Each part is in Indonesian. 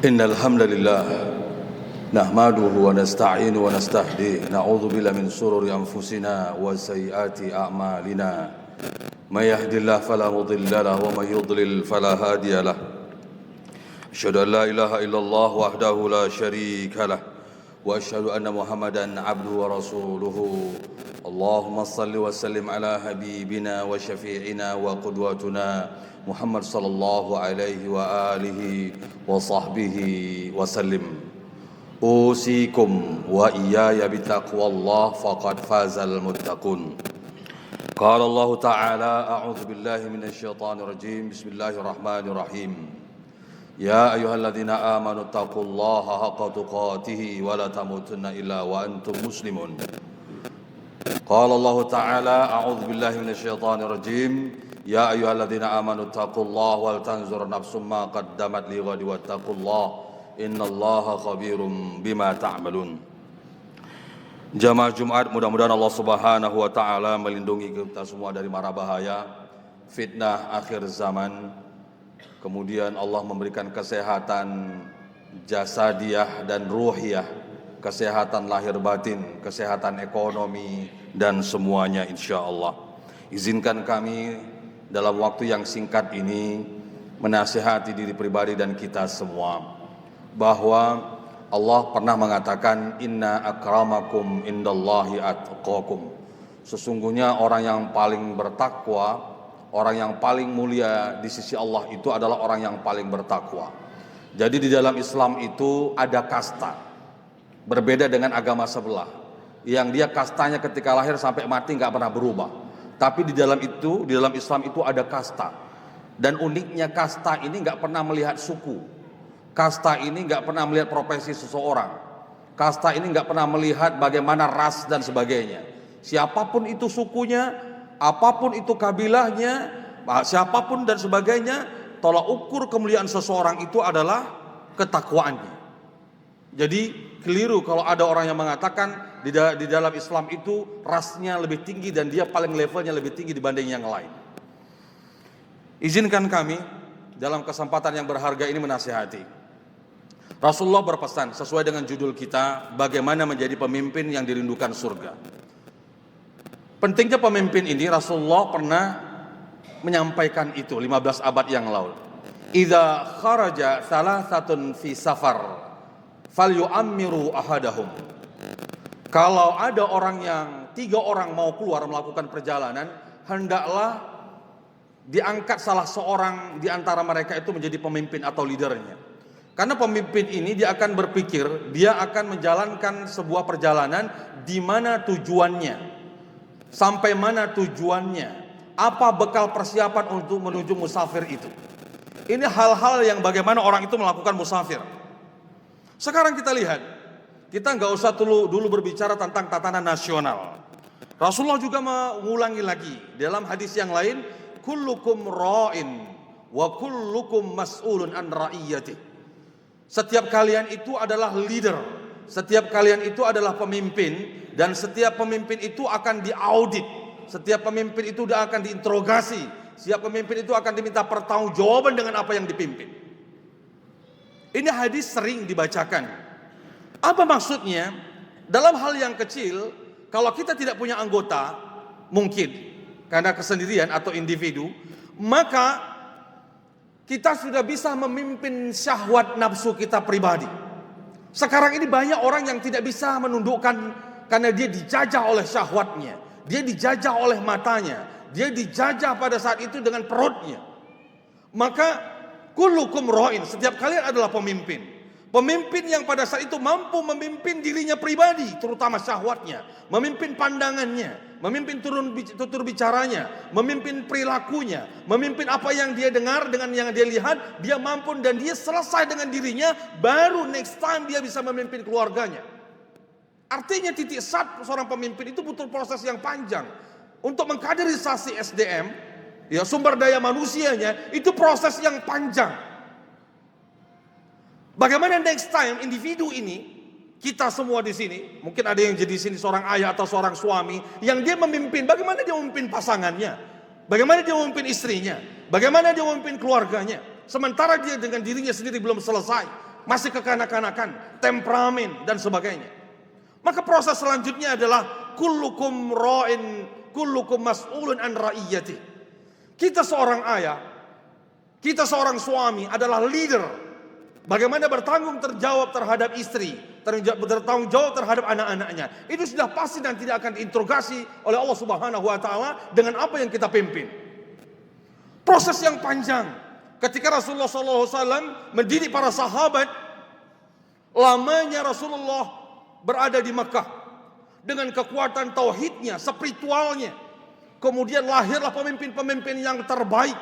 إن الحمد لله نحمده ونستعينه ونستهديه نعوذ بالله من شرور أنفسنا وسيئات أعمالنا من يهد الله فلا مضل له ومن يضلل فلا هادي له أشهد أن لا إله إلا الله وحده لا شريك له وأشهد أن محمدا عبده ورسوله اللهم صل وسلم على حبيبنا وشفيعنا وقدوتنا محمد صلى الله عليه وآله وصحبه وسلم أوصيكم وإياي بتقوى الله فقد فاز المتقون قال الله تعالى أعوذ بالله من الشيطان الرجيم بسم الله الرحمن الرحيم يا أيها الذين آمنوا اتقوا الله حق تقاته ولا تموتن إلا وأنتم مسلمون قال الله تعالى أعوذ بالله من الشيطان الرجيم يا أيها الذين آمنوا اتقوا الله ولتنظر نفس ما قدمت لغد واتقوا الله إن الله خبير بما تعملون. Jamaah Jumat, mudah-mudahan Allah Subhanahu wa taala melindungi kita semua dari mara bahaya, fitnah akhir zaman. Kemudian Allah memberikan kesehatan jasadiah dan ruhiyah, kesehatan lahir batin, kesehatan ekonomi dan semuanya insyaallah. Izinkan kami dalam waktu yang singkat ini menasihati diri pribadi dan kita semua bahwa Allah pernah mengatakan inna akramakum indallahi atqakum. Sesungguhnya orang yang paling bertakwa, orang yang paling mulia di sisi Allah itu adalah orang yang paling bertakwa. Jadi di dalam Islam itu ada kasta. Berbeda dengan agama sebelah yang dia kastanya ketika lahir sampai mati nggak pernah berubah. Tapi di dalam Islam itu ada kasta. Dan uniknya kasta ini nggak pernah melihat suku. Kasta ini nggak pernah melihat profesi seseorang. Kasta ini nggak pernah melihat bagaimana ras dan sebagainya. Siapapun itu sukunya, apapun itu kabilahnya, siapapun dan sebagainya, tolak ukur kemuliaan seseorang itu adalah ketakwaannya. Jadi keliru kalau ada orang yang mengatakan di dalam Islam itu rasnya lebih tinggi dan dia paling levelnya lebih tinggi dibanding yang lain. Izinkan kami dalam kesempatan yang berharga ini menasihati. Rasulullah berpesan sesuai dengan judul kita, bagaimana menjadi pemimpin yang dirindukan surga. Pentingnya pemimpin ini Rasulullah pernah menyampaikan itu 15 abad yang lalu. Idza kharaja salasatun fi safar falyu'ammiru ahadahum. Kalau ada tiga orang mau keluar melakukan perjalanan, hendaklah diangkat salah seorang di antara mereka itu menjadi pemimpin atau leadernya. Karena pemimpin ini dia akan berpikir, dia akan menjalankan sebuah perjalanan di mana tujuannya, sampai mana tujuannya, apa bekal persiapan untuk menuju musafir itu. Ini hal-hal yang bagaimana orang itu melakukan musafir. Sekarang kita lihat, kita nggak usah dulu berbicara tentang tatanan nasional. Rasulullah juga mengulangi lagi dalam hadis yang lain, kullukum ra'in wa kullukum mas'ulun an ra'iyyati. Setiap kalian itu adalah leader, setiap kalian itu adalah pemimpin, dan setiap pemimpin itu akan diaudit, setiap pemimpin itu akan diinterogasi, setiap pemimpin itu akan diminta pertanggungjawaban dengan apa yang dipimpin. Ini hadis sering dibacakan. Apa maksudnya? Dalam hal yang kecil, kalau kita tidak punya anggota, mungkin karena kesendirian atau individu, maka kita sudah bisa memimpin syahwat nafsu kita pribadi. Sekarang ini banyak orang yang tidak bisa menundukkan karena dia dijajah oleh syahwatnya, dia dijajah oleh matanya, dia dijajah pada saat itu dengan perutnya. Maka kullukum ra'in, setiap kalian adalah pemimpin. Pemimpin yang pada saat itu mampu memimpin dirinya pribadi, terutama syahwatnya, memimpin pandangannya, memimpin tutur bicaranya, memimpin perilakunya, memimpin apa yang dia dengar dengan yang dia lihat, dia mampu dan dia selesai dengan dirinya, baru next time dia bisa memimpin keluarganya. Artinya titik start seorang pemimpin itu butuh proses yang panjang. Untuk mengkaderisasi SDM, ya sumber daya manusianya, itu proses yang panjang. Bagaimana next time individu ini, kita semua di sini, mungkin ada yang jadi sini seorang ayah atau seorang suami, yang dia memimpin, bagaimana dia memimpin pasangannya, bagaimana dia memimpin istrinya, bagaimana dia memimpin keluarganya, sementara dia dengan dirinya sendiri belum selesai. masih kekanak-kanakan, temperamen dan sebagainya. Maka proses selanjutnya adalah kullukum ra'in, kullukum mas'ulun an ra'iyati. Kita seorang ayah, kita seorang suami adalah leader. Bagaimana bertanggung jawab terhadap istri, bertanggung jawab terhadap anak-anaknya. Itu sudah pasti dan tidak akan diinterogasi oleh Allah Subhanahu wa taala dengan apa yang kita pimpin. Proses yang panjang. Ketika Rasulullah SAW mendidik para sahabat, lamanya Rasulullah berada di Mekah dengan kekuatan tauhidnya, spiritualnya. Kemudian lahirlah pemimpin-pemimpin yang terbaik.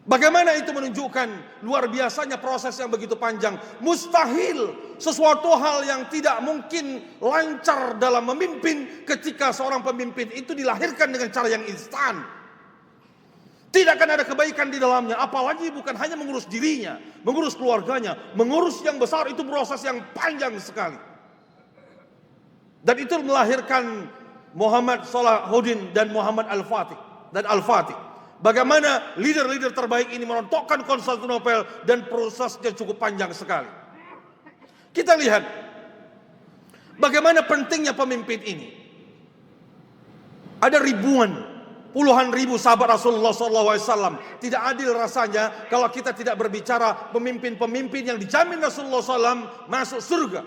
Bagaimana itu menunjukkan luar biasanya proses yang begitu panjang. Mustahil sesuatu hal yang tidak mungkin lancar dalam memimpin ketika seorang pemimpin itu dilahirkan dengan cara yang instan. Tidak akan ada kebaikan di dalamnya, apalagi bukan hanya mengurus dirinya, mengurus keluarganya, mengurus yang besar, itu proses yang panjang sekali. Dan itu melahirkan Muhammad Salahuddin dan Muhammad Al-Fatih dan Al-Fatih. Bagaimana leader-leader terbaik ini merontokkan Konstantinopel dan prosesnya cukup panjang sekali. Kita lihat bagaimana pentingnya pemimpin ini. Ada ribuan, puluhan ribu sahabat Rasulullah SAW. Tidak adil rasanya kalau kita tidak berbicara pemimpin-pemimpin yang dijamin Rasulullah SAW masuk surga.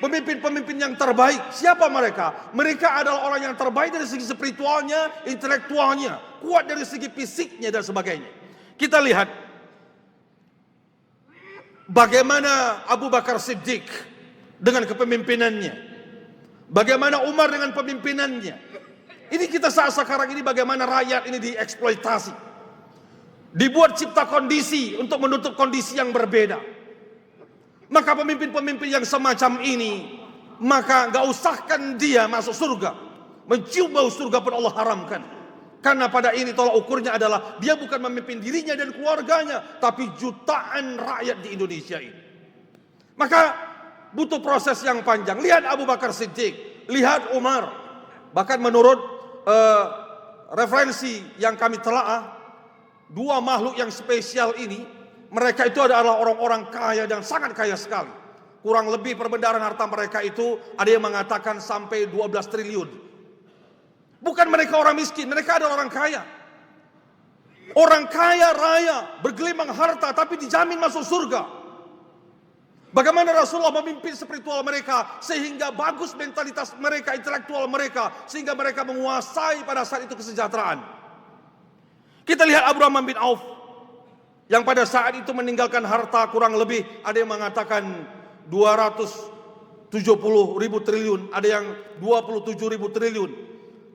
Pemimpin-pemimpin yang terbaik, siapa mereka? Mereka adalah orang yang terbaik dari segi spiritualnya, intelektualnya, kuat dari segi fisiknya dan sebagainya. Kita lihat bagaimana Abu Bakar Siddiq dengan kepemimpinannya, bagaimana Umar dengan pemimpinannya. Ini kita saat sekarang ini bagaimana rakyat ini dieksploitasi, dibuat cipta kondisi untuk menutup kondisi yang berbeda. Maka pemimpin-pemimpin yang semacam ini, maka gak usahkan dia masuk surga. Mencium bau surga pun Allah haramkan. Karena pada ini tolak ukurnya adalah dia bukan memimpin dirinya dan keluarganya, tapi jutaan rakyat di Indonesia ini. Maka butuh proses yang panjang. Lihat Abu Bakar Siddiq, lihat Umar. Bahkan menurut referensi yang kami telaah, dua makhluk yang spesial ini, mereka itu adalah orang-orang kaya dan sangat kaya sekali. Kurang lebih perbendaharaan harta mereka itu ada yang mengatakan sampai 12 triliun. Bukan mereka orang miskin, mereka adalah orang kaya. Orang kaya raya, bergelimang harta tapi dijamin masuk surga. Bagaimana Rasulullah memimpin spiritual mereka sehingga bagus mentalitas mereka, intelektual mereka, sehingga mereka menguasai pada saat itu kesejahteraan. Kita lihat Abdurrahman bin Auf yang pada saat itu meninggalkan harta kurang lebih, ada yang mengatakan 270.000 triliun, ada yang 27.000 triliun.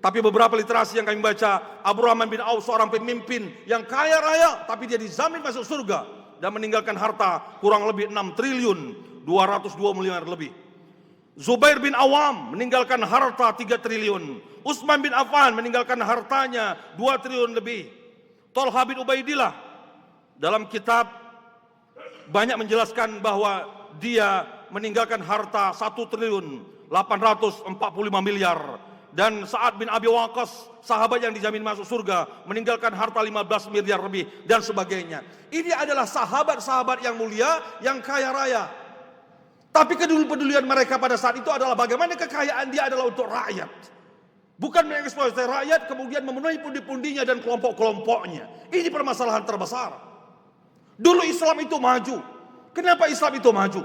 Tapi beberapa literasi yang kami baca, Abdurrahman bin Auf seorang pemimpin yang kaya raya, tapi dia dijamin masuk surga dan meninggalkan harta kurang lebih 6 triliun 202 miliar lebih. Zubair bin Awam meninggalkan harta 3 triliun. Utsman bin Affan meninggalkan hartanya 2 triliun lebih. Thalha bin Ubaidillah dalam kitab banyak menjelaskan bahwa dia meninggalkan harta 1 triliun 845 miliar. Dan Sa'ad bin Abi Waqqas, sahabat yang dijamin masuk surga, meninggalkan harta 15 miliar lebih dan sebagainya. Ini adalah sahabat-sahabat yang mulia, yang kaya raya. Tapi kepedulian mereka pada saat itu adalah bagaimana kekayaan dia adalah untuk rakyat. Bukan mengeksploitasi rakyat kemudian memenuhi pundi-pundinya dan kelompok-kelompoknya. Ini permasalahan terbesar. Dulu Islam itu maju. Kenapa Islam itu maju?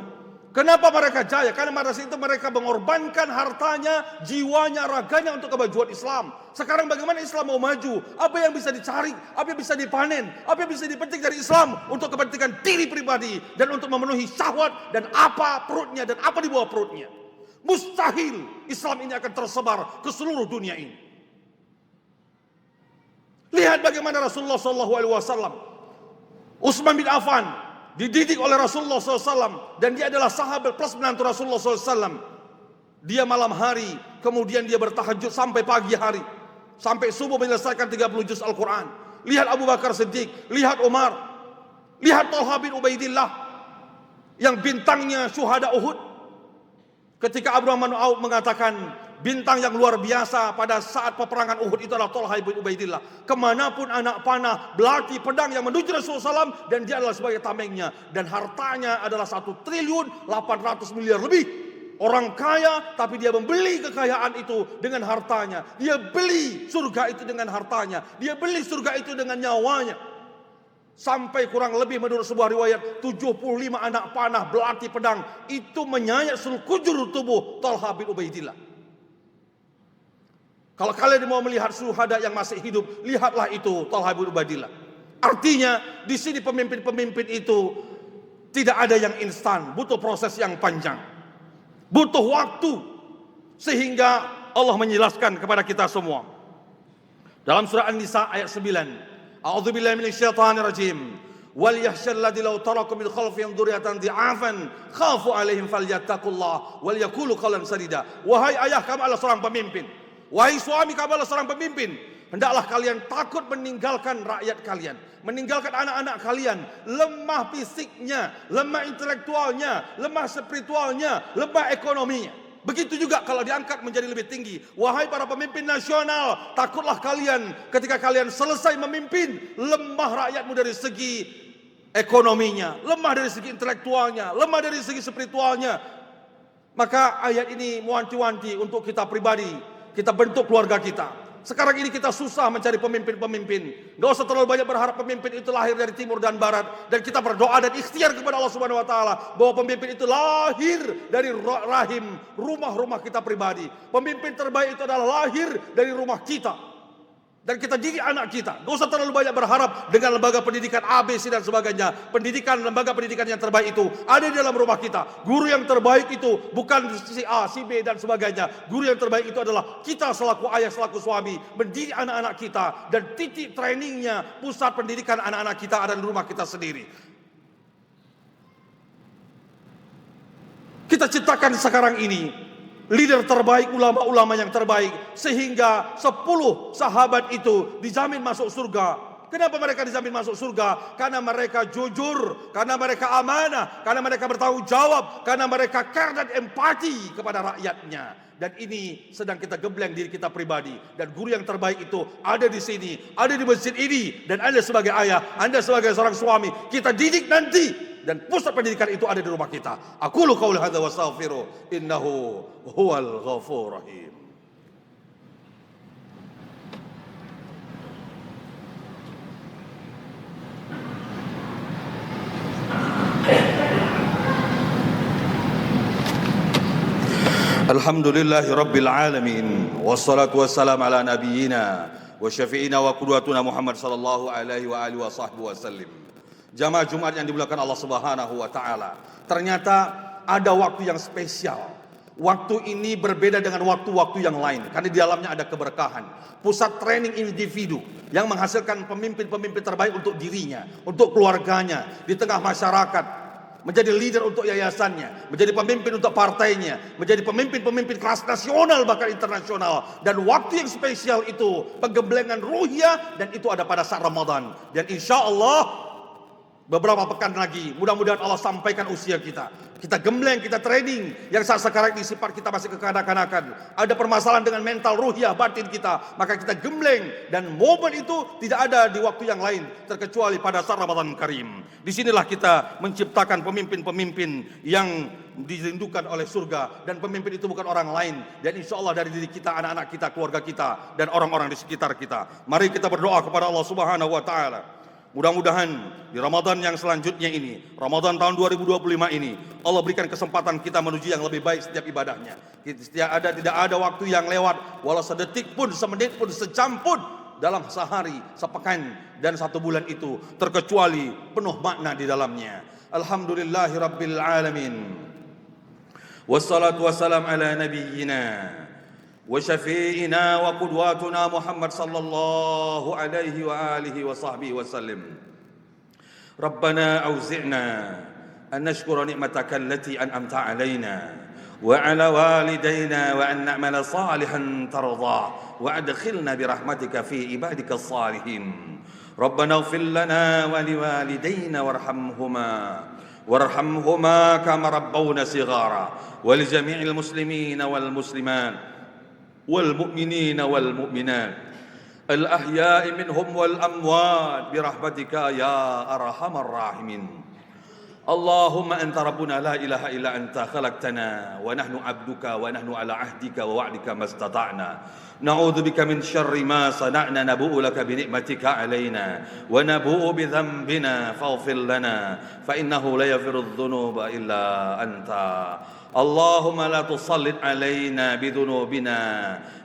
Kenapa mereka jaya? Karena pada saat itu mereka mengorbankan hartanya, jiwanya, raganya untuk kemajuan Islam. Sekarang bagaimana Islam mau maju? Apa yang bisa dicari? Apa yang bisa dipanen? Apa yang bisa dipetik dari Islam untuk kepentingan diri pribadi dan untuk memenuhi syahwat dan apa perutnya dan apa di bawah perutnya? Mustahil Islam ini akan tersebar ke seluruh dunia ini. Lihat bagaimana Rasulullah SAW, Utsman bin Affan dididik oleh Rasulullah SAW dan dia adalah sahabat plus menantu Rasulullah SAW. Dia malam hari, kemudian dia bertahajud sampai pagi hari, sampai subuh menyelesaikan 30 juz Al-Quran. Lihat Abu Bakar Siddiq, lihat Umar, lihat Thalha bin Ubaidillah yang bintangnya syuhada Uhud. Ketika Abdurrahman Auf mengatakan bintang yang luar biasa pada saat peperangan Uhud itu adalah Thalhah bin Ubaidillah. Kemanapun anak panah, belati, pedang yang menuju Rasulullah SAW, dan dia adalah sebagai tamengnya. Dan hartanya adalah 1.800.000.000.000 lebih. Orang kaya, tapi dia membeli kekayaan itu dengan hartanya. Dia beli surga itu dengan hartanya. Dia beli surga itu dengan nyawanya. Sampai kurang lebih menurut sebuah riwayat 75 anak panah, belati, pedang itu menyayat seluruh kujur tubuh Thalhah bin Ubaidillah. Kalau kalian mau melihat syuhada yang masih hidup, lihatlah itu Thalhah bin Ubaidillah. Artinya di sini pemimpin-pemimpin itu tidak ada yang instan, butuh proses yang panjang. Butuh waktu, sehingga Allah menjelaskan kepada kita semua. Dalam surah An-Nisa ayat 9. A'udzubillahi minasyaitonirrajim. Wal yakhshal ladzi law taraku min khalfihim dzurriatan dhi'afan khafu 'alaihim falyattaqullah wal yaqulu qawlan sadida. Wahai ayah, kamu adalah seorang pemimpin. Wahai suami, kamu adalah seorang pemimpin. Hendaklah kalian takut meninggalkan rakyat kalian, meninggalkan anak-anak kalian, lemah fisiknya, lemah intelektualnya, lemah spiritualnya, lemah ekonominya. Begitu juga kalau diangkat menjadi lebih tinggi. Wahai para pemimpin nasional, takutlah kalian ketika kalian selesai memimpin, lemah rakyatmu dari segi ekonominya, lemah dari segi intelektualnya, lemah dari segi spiritualnya. Maka ayat ini mewanti-wanti untuk kita pribadi, kita bentuk keluarga kita. Sekarang ini kita susah mencari pemimpin-pemimpin. Gak usah terlalu banyak berharap pemimpin itu lahir dari timur dan barat. Dan kita berdoa dan ikhtiar kepada Allah Subhanahu Wa Taala bahwa pemimpin itu lahir dari rahim rumah-rumah kita pribadi. Pemimpin terbaik itu adalah lahir dari rumah kita. Dan kita didik anak kita. Gak usah terlalu banyak berharap dengan lembaga pendidikan ABC dan sebagainya. Lembaga pendidikan yang terbaik itu ada di dalam rumah kita. Guru yang terbaik itu bukan si A, si B dan sebagainya. Guru yang terbaik itu adalah kita selaku ayah, selaku suami, mendidik anak-anak kita. Dan titik trainingnya, pusat pendidikan anak-anak kita ada di rumah kita sendiri. Kita ciptakan sekarang ini leader terbaik, ulama-ulama yang terbaik, sehingga 10 sahabat itu dijamin masuk surga. Kenapa mereka dijamin masuk surga? Karena mereka jujur, karena mereka amanah, karena mereka bertanggung jawab, karena mereka care dan empati kepada rakyatnya. Dan ini sedang kita gembleng diri kita pribadi. Dan guru yang terbaik itu ada di sini, ada di masjid ini. Dan Anda sebagai ayah, Anda sebagai seorang suami, kita didik nanti. Dan pusat pendidikan itu ada di rumah kita. Aqulu qauli hadza wa astaghfiru innahu huwal ghafurur rahim. Alhamdulillahi rabbil alamin. Wassalatu wassalamu ala nabiyyina wa syafi'ina wa qudwatuna Muhammad sallallahu alaihi wa alihi wa sahbihi wasallim. Jamaah Jumat yang dimuliakan Allah Subhanahu wa taala. Ternyata ada waktu yang spesial. Waktu ini berbeda dengan waktu-waktu yang lain karena di dalamnya ada keberkahan. Pusat training individu yang menghasilkan pemimpin-pemimpin terbaik untuk dirinya, untuk keluarganya, di tengah masyarakat. Menjadi leader untuk yayasannya, menjadi pemimpin untuk partainya, menjadi pemimpin-pemimpin kelas nasional bahkan internasional. Dan waktu yang spesial itu penggemblengan ruhiyah, dan itu ada pada saat Ramadan. Dan insya Allah beberapa pekan lagi, mudah-mudahan Allah sampaikan usia kita. Kita gembleng, kita training. Yang saat sekarang ini sifat kita masih kekanak-kanakan. Ada permasalahan dengan mental, ruhiyah, batin kita. Maka kita gembleng. Dan momen itu tidak ada di waktu yang lain, terkecuali pada saat Ramadan Karim. Disinilah kita menciptakan pemimpin-pemimpin yang dirindukan oleh surga. Dan pemimpin itu bukan orang lain. Dan insya Allah dari diri kita, anak-anak kita, keluarga kita, dan orang-orang di sekitar kita. Mari kita berdoa kepada Allah Subhanahu wa taala. Mudah-mudahan di Ramadan yang selanjutnya ini, Ramadan tahun 2025 ini, Allah berikan kesempatan kita menuju yang lebih baik setiap ibadahnya. Tidak ada waktu yang lewat, walau sedetik pun, semenit pun, sejam pun, dalam sehari, sepekan, dan 1 bulan itu, terkecuali penuh makna di dalamnya. Alhamdulillahi Rabbil Alamin. Wassalatu wassalam ala nabiyyina وشفيعنا وقدواتنا محمد صلى الله عليه وآله وصحبه وسلم. ربنا أوزعنا أن نشكر نعمتك التي أنعمت علينا وعلى والدينا وأن نعمل صالحا ترضاه وأدخلنا برحمتك في عبادك الصالحين. ربنا اغفر لنا ولوالدينا وارحمهما كما ربونا صغارا ولجميع المسلمين والمسلمات wal mu'minina wal mu'minat al ahya'i minhum wal amwat bi rahmatika ya arhamar rahimin. Allahumma anta rabbuna la ilaha illa anta khalaqtana wa nahnu abduka wa nahnu ala ahdika wa wa'dika mastata'na na'udzu bika min syarri ma sana'na nabu'u laka bi ni'matika alaina wa nabu'u bi dhanbina faghfir lana fa innahu la yaghfiru dhunuba illa anta. Allahumma la tusallit alaina bi dhunubina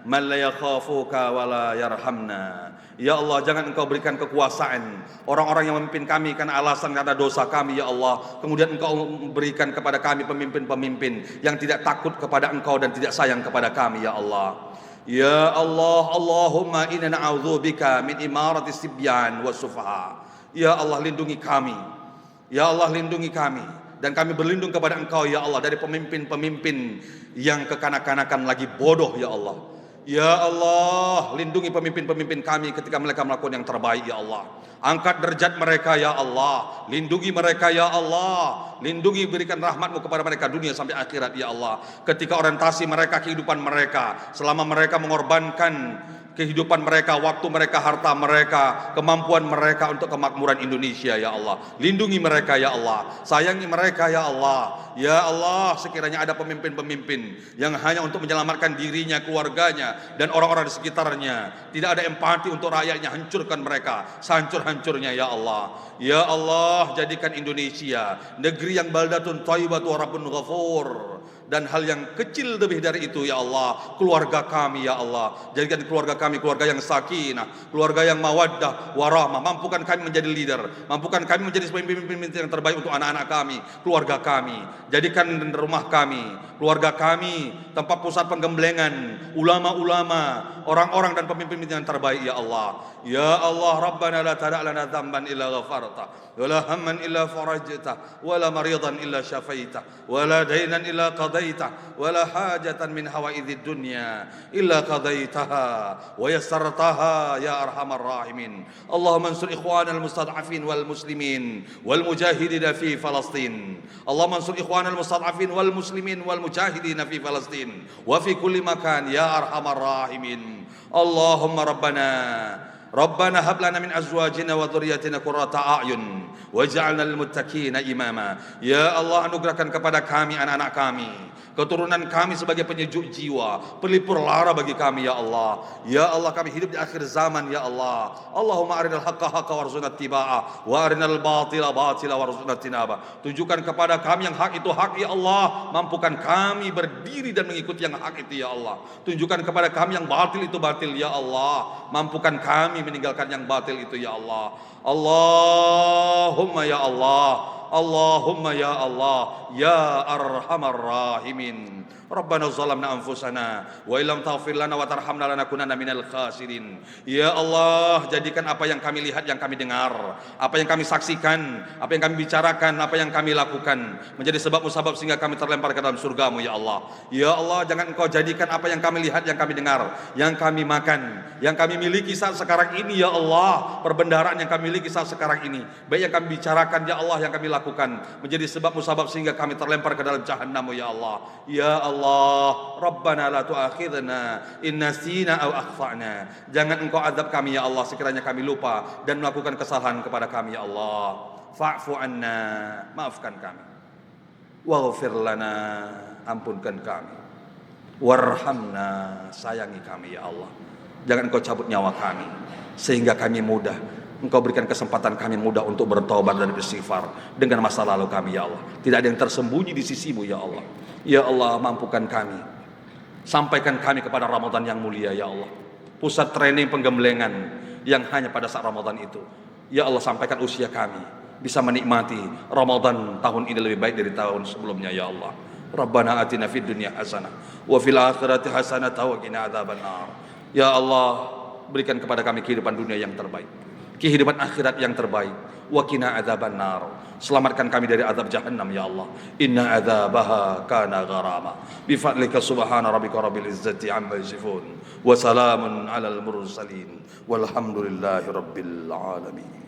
man la yakhafuka wa la yarhamna. Ya Allah, jangan Engkau berikan kekuasaan orang-orang yang memimpin kami karena alasan karena dosa kami, ya Allah. Kemudian Engkau berikan kepada kami pemimpin-pemimpin yang tidak takut kepada Engkau dan tidak sayang kepada kami, ya Allah. Ya Allah, Allahumma inna na'udzubika min imarati sibyan wa sufaha. Ya Allah, lindungi kami. Ya Allah, lindungi kami. Dan kami berlindung kepada Engkau, ya Allah, dari pemimpin-pemimpin yang kekanak-kanakan lagi bodoh, ya Allah. Ya Allah, lindungi pemimpin-pemimpin kami ketika mereka melakukan yang terbaik, ya Allah. Angkat derajat mereka, ya Allah. Lindungi mereka, ya Allah. Lindungi, berikan rahmat-Mu kepada mereka dunia sampai akhirat, ya Allah. Ketika orientasi mereka, kehidupan mereka, selama mereka mengorbankan kehidupan mereka, waktu mereka, harta mereka, kemampuan mereka untuk kemakmuran Indonesia, ya Allah. Lindungi mereka, ya Allah. Sayangi mereka, ya Allah. Ya Allah, sekiranya ada pemimpin-pemimpin yang hanya untuk menyelamatkan dirinya, keluarganya, dan orang-orang di sekitarnya, tidak ada empati untuk rakyatnya, hancurkan mereka sehancur-hancurnya, ya Allah. Ya Allah, jadikan Indonesia negeri yang baldatun thayyibatu wa rabbun ghafur. Dan hal yang kecil lebih dari itu, ya Allah, keluarga kami, ya Allah. Jadikan keluarga kami keluarga yang sakinah, keluarga yang mawaddah warahmah. Mampukan kami menjadi leader, mampukan kami menjadi pemimpin yang terbaik untuk anak-anak kami, keluarga kami. Jadikan rumah kami, keluarga kami tempat pusat penggemblengan ulama-ulama, orang-orang dan pemimpin yang terbaik, ya Allah. Ya Allah, Rabbana la tada' lana dhanban illa ghafarta, wa la hamman illa farajta, wa la maridan illa syafaita, wa la dainan illa qadaita, wa la hajatan min hawaidid dunya illa qadaitaha wa yassartaha ya arhamar rahimin. Allahumma ansur ikhwanal mustad'afin wal muslimin wal mujahidin fi Falastin. Allahumma ansur ikhwanal mustad'afin wal muslimin wal mujahidin fi Falastin wa fi kulli makan ya arhamar rahimin. Allahumma Rabbana hab lana min azwajina wa dhurriyyatina qurrata a'yun waj'alna lil muttaqina imama. Ya Allah, anugerahkan kepada kami anak-anak kami, keturunan kami sebagai penyejuk jiwa, pelipur lara bagi kami, ya Allah. Ya Allah, kami hidup di akhir zaman, ya Allah. Allahumma arinal haqqa haqqa warzuqna ittiba'ah wa arinal batila batila warzuqna tinaba. Tunjukkan kepada kami yang hak itu hak, ya Allah. Mampukan kami berdiri dan mengikuti yang hak itu, ya Allah. Tunjukkan kepada kami yang batil itu batil, ya Allah. Mampukan kami meninggalkan yang batil itu, ya Allah. Allahumma ya Allah, Allahumma ya Allah, ya arhamar rahimin. Rabbana zalamna anfusana wa illam taghfir lana wa tarhamna lanakunanna minal khasirin. Ya Allah, jadikan apa yang kami lihat, yang kami dengar, apa yang kami saksikan, apa yang kami bicarakan, apa yang kami lakukan menjadi sebab musabab sehingga kami terlempar ke dalam surga-Mu, ya Allah. Ya Allah, jangan Engkau jadikan apa yang kami lihat, yang kami dengar, yang kami makan, yang kami miliki saat sekarang ini, ya Allah, perbendaharaan yang kami miliki saat sekarang ini, baik yang kami bicarakan, ya Allah, yang kami lakukan menjadi sebab musabab sehingga kami terlempar ke dalam jahannam, ya Allah. Ya Allah, Rabbana la tu'akhidna in nasina aw akhtana. Jangan Engkau azab kami, ya Allah, sekiranya kami lupa dan melakukan kesalahan kepada kami, ya Allah. Fa'fu anna, maafkan kami. Waghfir lana, ampunkan kami. Warhamna, sayangi kami, ya Allah. Jangan Engkau cabut nyawa kami sehingga kami mudah. Engkau berikan kesempatan kami mudah untuk bertobat dan beristighfar dengan masa lalu kami, ya Allah. Tidak ada yang tersembunyi di sisi-Mu, ya Allah. Ya Allah, mampukan kami, sampaikan kami kepada Ramadan yang mulia, ya Allah. Pusat training penggemblengan yang hanya pada saat Ramadan itu, ya Allah, sampaikan usia kami bisa menikmati Ramadan tahun ini lebih baik dari tahun sebelumnya, ya Allah. Rabbana atina fid dunya hasanah wa fil akhirati hasanah wa qina adzabannar. Ya Allah, berikan kepada kami kehidupan dunia yang terbaik, kehidupan akhirat yang terbaik, wa qina adzabannar. Selamatkan kami dari azab jahannam, ya Allah. Inna adzabaha kana gharama. Bi fadlika subhana rabbika rabbil izzati amma yasifun wa salamun alal mursalin walhamdulillahi rabbil alamin.